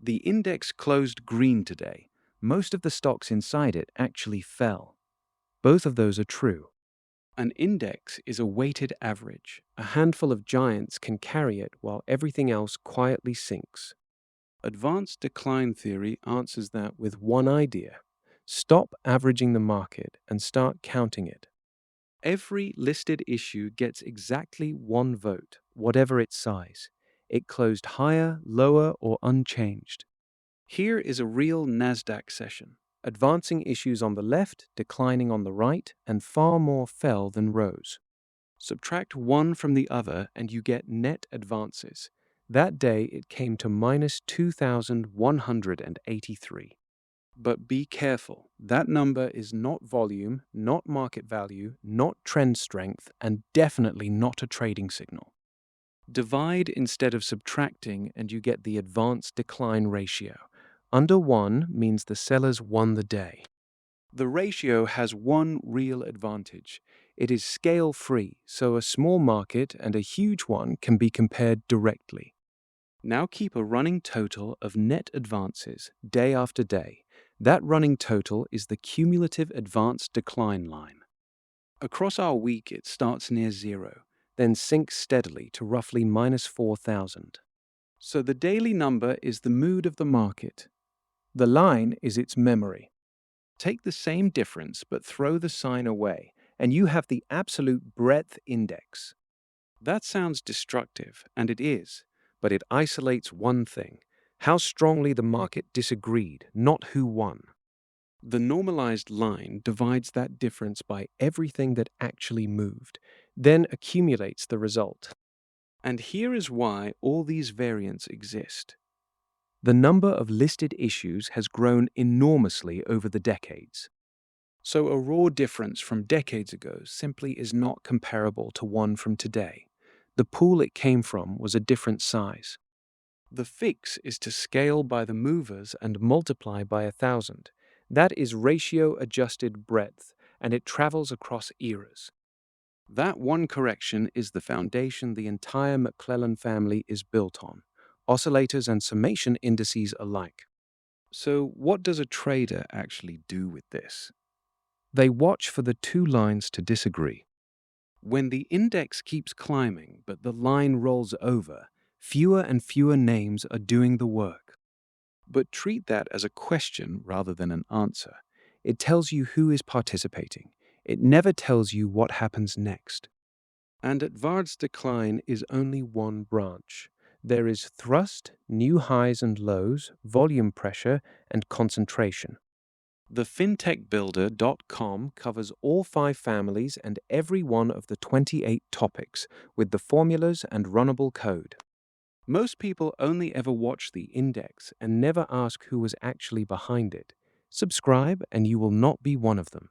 The index closed green today. Most of the stocks inside it actually fell. Both of those are true. An index is a weighted average. A handful of giants can carry it while everything else quietly sinks. Advanced decline theory answers that with one idea. Stop averaging the market and start counting it. Every listed issue gets exactly one vote, whatever its size. It closed higher, lower, or unchanged. Here is a real NASDAQ session. Advancing issues on the left, declining on the right, and far more fell than rose. Subtract one from the other and you get net advances. That day it came to minus 2,183. But be careful, that number is not volume, not market value, not trend strength, and definitely not a trading signal. Divide instead of subtracting and you get the advanced decline ratio. Under 1 means the sellers won the day. The ratio has one real advantage. It is scale-free, so a small market and a huge one can be compared directly. Now keep a running total of net advances day after day. That running total is the Cumulative Advance-Decline Line. Across our week, it starts near zero, then sinks steadily to roughly minus 4,000. So the daily number is the mood of the market. The line is its memory. Take the same difference but throw the sign away, and you have the absolute breadth index. That sounds destructive, and it is, but it isolates one thing: how strongly the market disagreed, not who won. The normalized line divides that difference by everything that actually moved, then accumulates the result. And here is why all these variants exist. The number of listed issues has grown enormously over the decades. So a raw difference from decades ago simply is not comparable to one from today. The pool it came from was a different size. The fix is to scale by the movers and multiply by 1,000. That is ratio-adjusted breadth, and it travels across eras. That one correction is the foundation the entire McClellan family is built on, oscillators and summation indices alike. So what does a trader actually do with this? They watch for the two lines to disagree. When the index keeps climbing but the line rolls over, fewer and fewer names are doing the work. But treat that as a question rather than an answer. It tells you who is participating. It never tells you what happens next. And advanced decline is only one branch. There is thrust, new highs and lows, volume pressure, and concentration. The fintechbuilder.com covers all 5 families and every one of the 28 topics with the formulas and runnable code. Most people only ever watch the index and never ask who was actually behind it. Subscribe and you will not be one of them.